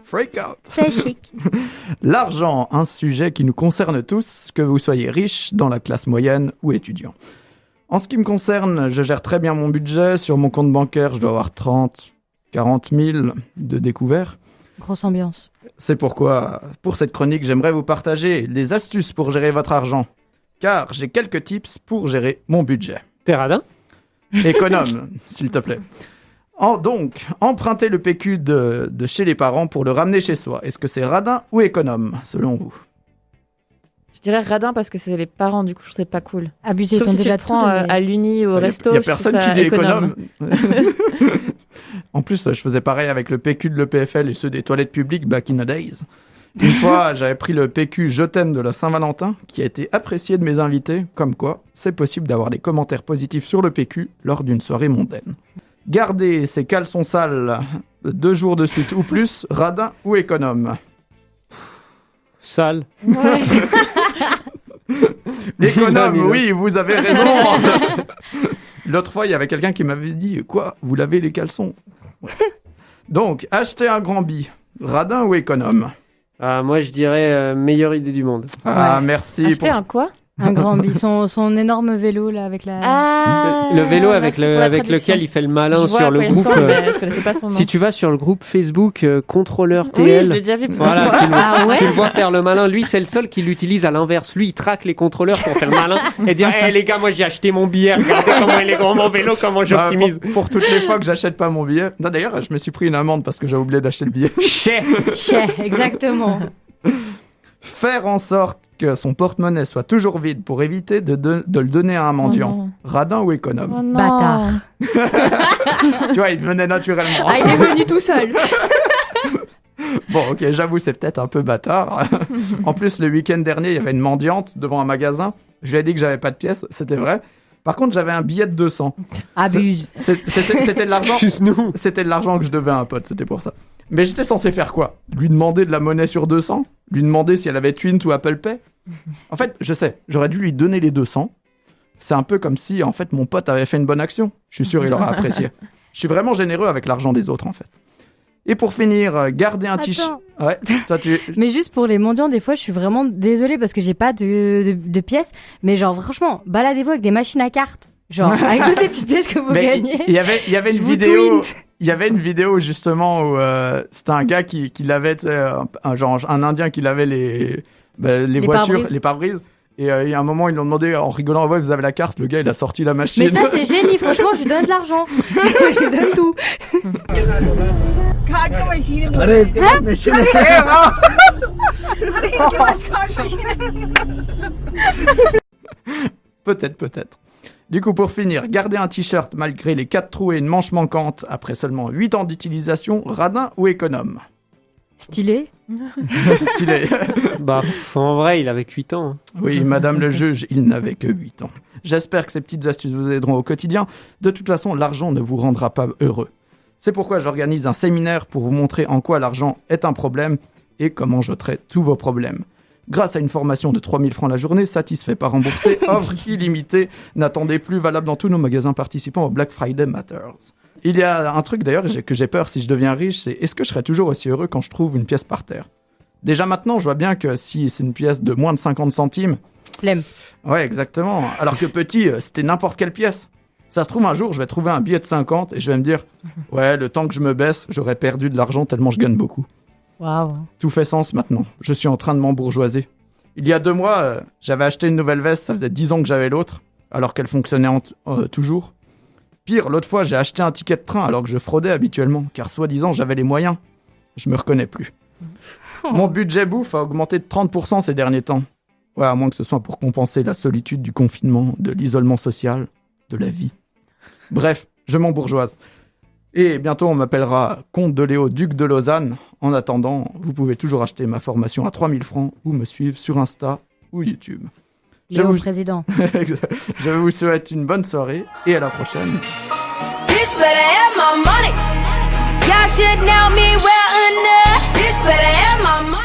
Freak out. C'est chic. L'argent, un sujet qui nous concerne tous, que vous soyez riche, dans la classe moyenne ou étudiant. En ce qui me concerne, je gère très bien mon budget. Sur mon compte bancaire, je dois avoir 40 000 de découvert. Grosse ambiance. C'est pourquoi, pour cette chronique, j'aimerais vous partager des astuces pour gérer votre argent. Car j'ai quelques tips pour gérer mon budget. T'es radin ? Économe, s'il te plaît. Donc, emprunter le PQ de chez les parents pour le ramener chez soi. Est-ce que c'est radin ou économe, selon vous ? Je dirais radin parce que c'est les parents, du coup, je trouve que c'est pas cool. Abusé, Sauf ils si t'ont tu déjà le prends à l'uni, au resto. Il n'y a je trouve personne ça qui dit économe. En plus, je faisais pareil avec le PQ de l'EPFL et ceux des toilettes publiques back in the days. Une fois, j'avais pris le PQ Je t'aime de la Saint-Valentin, qui a été apprécié de mes invités, comme quoi c'est possible d'avoir des commentaires positifs sur le PQ lors d'une soirée mondaine. Garder ses caleçons sales 2 jours de suite ou plus, radin ou économe ? Sale. Ouais. Économe, oui, vous avez raison. L'autre fois, il y avait quelqu'un qui m'avait dit « Quoi, vous lavez les caleçons ?» Ouais. Donc, acheter un grand bi, radin ou économe ? Moi, je dirais meilleure idée du monde. Ah, Ouais. merci Acheter pour un quoi? Un grand bi, son énorme vélo là avec la. Le vélo avec, merci pour la avec traduction. lequel il fait le malin Je vois sur à le quoi il groupe. ressemble, mais je connaissais pas son nom. Si tu vas sur le groupe Facebook Contrôleur Oui, TL, je l'ai déjà vu. voilà, Ah ouais. tu le vois faire le malin. Lui, c'est le seul qui l'utilise à l'inverse. Lui, il traque les contrôleurs pour faire le malin et dire hey, les gars, moi j'ai acheté mon billet. Regardez comment il est grand mon vélo, comment j'optimise. pour toutes les fois que j'achète pas mon billet. Non, d'ailleurs, je me suis pris une amende parce que j'ai oublié d'acheter le billet. Chais. Exactement. Faire en sorte que son porte-monnaie soit toujours vide pour éviter de le donner à un mendiant. non. Radin ou économe ? Oh non. Bâtard. Tu vois, il venait naturellement. Ah, il est venu tout seul. Bon, ok, j'avoue, c'est peut-être un peu bâtard. En plus, le week-end dernier, il y avait une mendiante devant un magasin. Je lui ai dit que j'avais pas de pièces, c'était vrai. Par contre, j'avais un billet de 200. Abuse. C'était de l'argent. Excuse-nous. C'était de l'argent que je devais à un pote, c'était pour ça. Mais j'étais censé faire quoi ? Lui demander de la monnaie sur 200 ? Lui demander si elle avait Twint ou Apple Pay ? En fait, je sais, j'aurais dû lui donner les 200. C'est un peu comme si, en fait, mon pote avait fait une bonne action. Je suis sûr il aurait apprécié. Je suis vraiment généreux avec l'argent des autres, en fait. Et pour finir, garder un t-shirt. Ouais, toi tu. Mais juste pour les mendiants, des fois, je suis vraiment désolée parce que j'ai pas de pièces. Mais genre, franchement, baladez-vous avec des machines à cartes. Genre, avec toutes les petites pièces que vous Mais gagnez. il y avait une Je vous vidéo. tweet. Il y avait une vidéo justement où c'était un gars qui lavait, tu sais, un Indien qui lavait les voitures, pare-brises. les pare-brises. Et il y a un moment, ils l'ont demandé en rigolant, ouais, vous avez la carte. Le gars, il a sorti la machine. Mais ça, c'est génie. Franchement, je lui donne de l'argent. Je lui donne tout. Peut-être. Du coup, pour finir, garder un t-shirt malgré les 4 trous et une manche manquante après seulement 8 ans d'utilisation, radin ou économe ? Stylé. Stylé. Bah, en vrai, il avait 8 ans. Oui, madame le juge, il n'avait que 8 ans. J'espère que ces petites astuces vous aideront au quotidien. De toute façon, l'argent ne vous rendra pas heureux. C'est pourquoi j'organise un séminaire pour vous montrer en quoi l'argent est un problème et comment je traite tous vos problèmes. Grâce à une formation de 3 000 francs la journée, satisfait pas remboursé, offre illimitée, n'attendez plus, valable dans tous nos magasins participants au Black Friday Matters. Il y a un truc d'ailleurs que j'ai peur si je deviens riche, c'est est-ce que je serai toujours aussi heureux quand je trouve une pièce par terre ? Déjà maintenant, je vois bien que si c'est une pièce de moins de 50 centimes... Flemme. Ouais, exactement. Alors que petit, c'était n'importe quelle pièce. Ça se trouve, un jour, je vais trouver un billet de 50 et je vais me dire « Ouais, le temps que je me baisse, j'aurais perdu de l'argent tellement je gagne beaucoup. » Waouh. Tout fait sens maintenant. Je suis en train de m'embourgeoiser. Il y a 2 mois, j'avais acheté une nouvelle veste, ça faisait 10 ans que j'avais l'autre, alors qu'elle fonctionnait toujours. Pire, l'autre fois, j'ai acheté un ticket de train alors que je fraudais habituellement, car soi-disant, j'avais les moyens. Je me reconnais plus. Mon budget bouffe a augmenté de 30% ces derniers temps. Ouais, à moins que ce soit pour compenser la solitude du confinement, de l'isolement social, de la vie. Bref, je m'embourgeoise. Et bientôt, on m'appellera Comte de Léo, Duc de Lausanne. En attendant, vous pouvez toujours acheter ma formation à 3 000 francs ou me suivre sur Insta ou YouTube. Léo président. Je vous souhaite une bonne soirée et à la prochaine. Bitch better have my money. Y'all should know me well enough. Bitch better have my money.